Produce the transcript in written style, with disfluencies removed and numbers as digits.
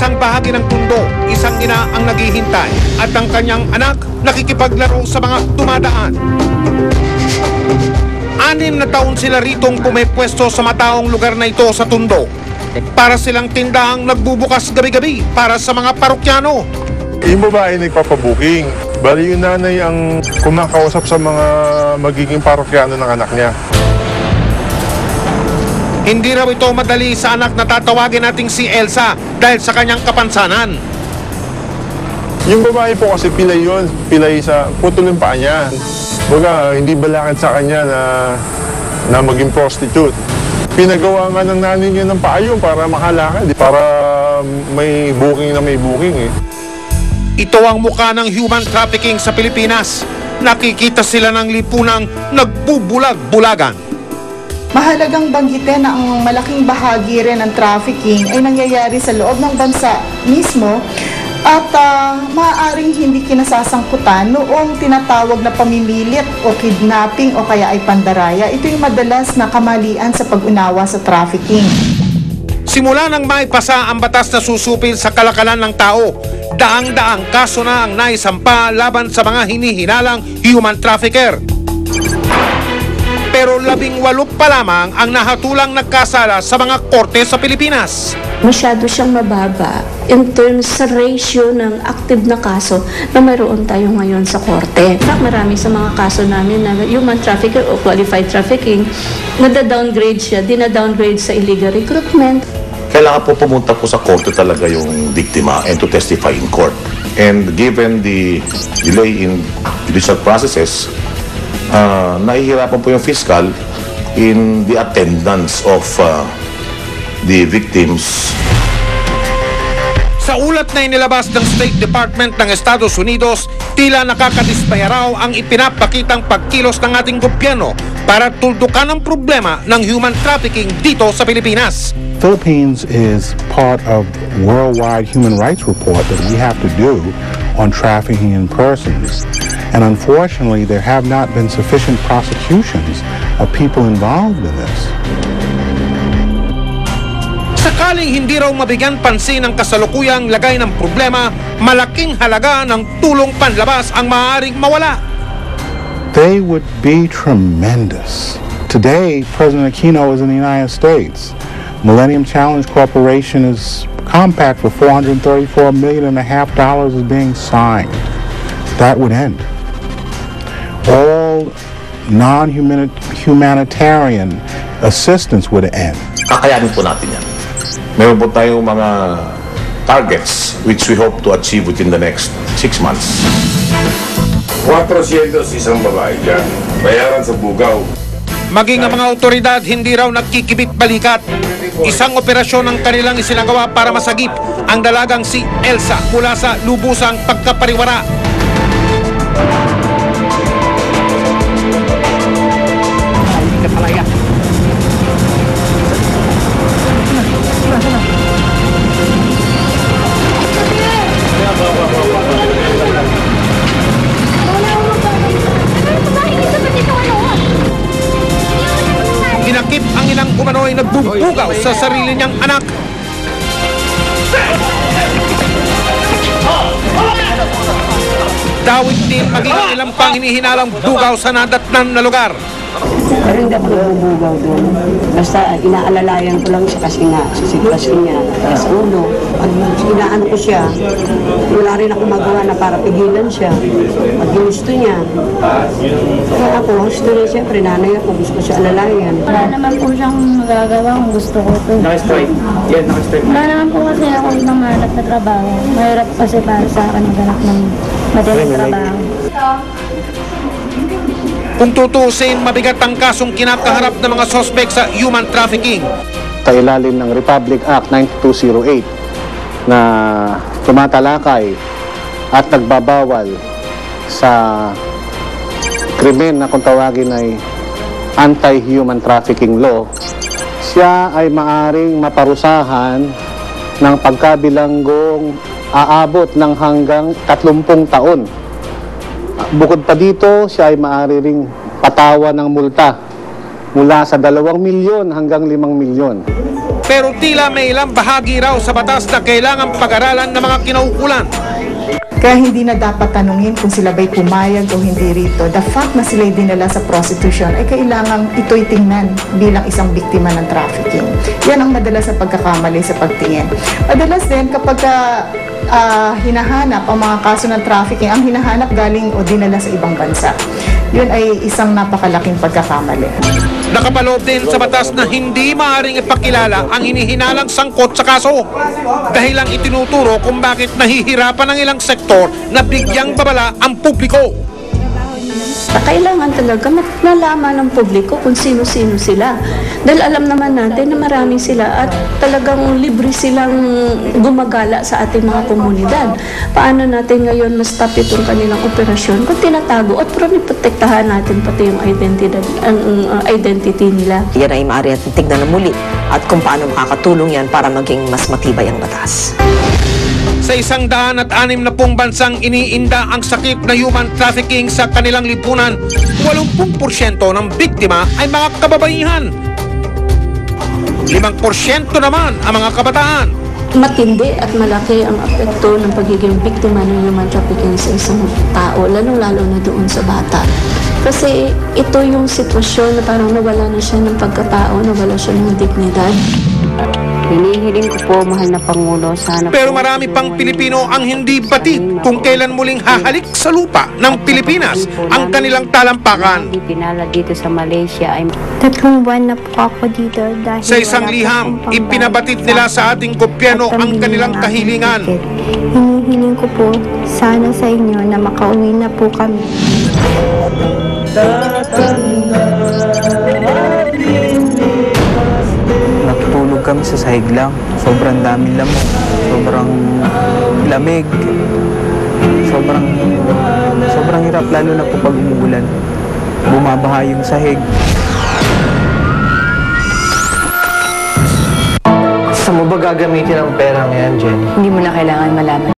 isang bahagi ng Tondo, isang ina ang naghihintay at ang kanyang anak nakikipaglaro sa mga dumadaan. 6 na taon sila ritong pumepwesto sa mataong lugar na ito sa Tondo. Para silang tindahang nagbubukas gabi-gabi para sa mga parokyano. Yung babae nagpapabuking. Bali yung nanay ang kumakausap sa mga magiging parokyano ng anak niya. Hindi raw ito madali sa anak na tatawagin nating si Elsa dahil sa kanyang kapansanan. Yung babae po kasi pilay yun. Pilay sa putol yung paa niya. Baga, hindi balakid sa kanya na maging prostitute. Pinagawa nga ng nanay niya ng paayo para makalakad. Para may booking na may booking eh. Ito ang mukha ng human trafficking sa Pilipinas. Nakikita sila ng lipunang nagbubulag-bulagan. Mahalagang banggitin na ang malaking bahagi rin ng trafficking ay nangyayari sa loob ng bansa mismo at maaaring hindi kinasasangkutan noong tinatawag na pamimilit o kidnapping o kaya ay pandaraya. Ito yung madalas na kamalian sa pag-unawa sa trafficking. Simula nang maipasa ang batas na susupil sa kalakalan ng tao, daang-daang kaso na ang naisampa laban sa mga hinihinalang human trafficker. Pero 18 pa lamang ang nahatulang nagkasala sa mga korte sa Pilipinas. Masyado siyang mababa in terms sa ratio ng active na kaso na mayroon tayo ngayon sa korte. In fact, marami sa mga kaso namin na human trafficking o qualified trafficking, nada-downgrade siya, dina-downgrade sa illegal recruitment. Kailangan po pumunta po sa korte talaga yung biktima and to testify in court. And given the delay in judicial processes, nahihirapan po yung fiscal in the attendance of the victims. Sa ulat na inilabas ng State Department ng Estados Unidos, tila nakakadismaya raw ang ipinapakitang pagkilos ng ating gobyerno para tuldukan ang problema ng human trafficking dito sa Pilipinas. Philippines is part of worldwide human rights report that we have to do on trafficking in persons. And unfortunately, there have not been sufficient prosecutions of people involved in this. Sakaling hindi raw mabigyan pansin ang kasalukuyang lagay ng problema, malaking halaga ng tulong panlabas ang maaaring mawala. They would be tremendous. Today, President Aquino is in the United States. Millennium Challenge Corporation is compact for $434.5 million is being signed. That would end. All non-humanitarian assistance would end. Kakayanin po natin yan. Meron po tayong mga targets which we hope to achieve within the next 6 months. 400 isang babae dyan. Bayaran sa bugaw. Maging ang mga otoridad hindi raw nagkikibit balikat. Isang operasyon ang kanilang isinagawa para masagip ang dalagang si Elsa mula sa lubusang pagkapariwara. Dinakip ang inang umano'y nagbubugaw sa sarili niyang anak. Dawit din maging ang ilang pang hinihinalang bugaw sa nadatnan na lugar. Pero hindi ako nabubugaw doon. Basta inaalalayan ko lang siya kasi nga sa sitwasyon niya. Sa ulo, pag inaano ko siya, wala rin ako magawa na para pigilan siya. Pag ginusto niya. Kaya ako, gusto niya siyempre, nanay ako, gusto ko siya alalayan. Wala naman po siyang magagawa kung gusto ko po. Naka-strike? Yan, naka-strike. Wala naman po kasi ako ibang mahanap na trabaho. Mahirap kasi para sa akin maghanap ng madaling trabaho. Kung tutusin, mabigat ang kasong kinakaharap ng mga sospek sa human trafficking. Sa ilalim ng Republic Act 9208 na tumatalakay at nagbabawal sa krimen na kung tawagin ay anti-human trafficking law, siya ay maaring maparusahan ng pagkabilanggong aabot ng hanggang 30 taon. Bukod pa dito, siya ay maaari ring patawan ng multa mula sa 2 milyon hanggang 5 milyon. Pero tila may ilang bahagi raw sa batas na kailangang pag-aralan ng mga kinaukulan. Kaya hindi na dapat tanungin kung sila ba'y pumayag o hindi rito. The fact na sila'y dinala sa prostitution ay kailangang ito'y tingnan bilang isang biktima ng trafficking. Yan ang madalas sa pagkakamali sa pagtingin. Madalas din kapag hinahanap ang mga kaso ng trafficking, ang hinahanap galing o dinala sa ibang bansa. Yun ay isang napakalaking pagkakamali. Nakapaloob din sa batas na hindi maaaring ipakilala ang hinihinalang sangkot sa kaso. Dahil lang itinuturo kung bakit nahihirapan ng ilang sektor na bigyang babala ang publiko. Kailangan talaga nalaman ng publiko kung sino-sino sila. Dahil alam naman natin na marami sila at talagang libre silang gumagala sa ating mga komunidad. Paano natin ngayon ma-stop itong kanilang operasyon kung tinatago at protektahan natin pati yung identity nila. Yan ay maaari natin tignan na muli at kung paano makakatulong yan para maging mas matibay ang batas. Sa 160 bansang iniinda ang sakit na human trafficking sa kanilang lipunan, 80% ng biktima ay mga kababaihan. 5% naman ang mga kabataan. Matindi at malaki ang apekto ng pagiging biktima ng human trafficking sa isang tao, lalong-lalo na doon sa bata. Kasi ito yung sitwasyon na parang nawala na siya ng pagkatao, nawala siya ng dignidad. Hinihiling ko po, mahal na Pangulo, sana Pero marami pang Pilipino ang hindi batid kung kailan muling hahalik sa lupa ng Pilipinas ang kanilang talampakan. Pinala dito sa Malaysia ay 3 buwan na po ako dito dahil Sa isang liham, ipinabatid nila sa ating gobyerno ang kanilang kahilingan. Hinihiling ko po sana sa inyo na makauwi na po kami. Natutulog kami sa sahig lang. Sobrang daming lamok. Sobrang lamig. Sobrang hirap lalo na po pag umuulan. Bumabaha yung sahig. Saan mo ba gagamitin ang pera ngayon, Jen? Hindi mo na kailangan malaman.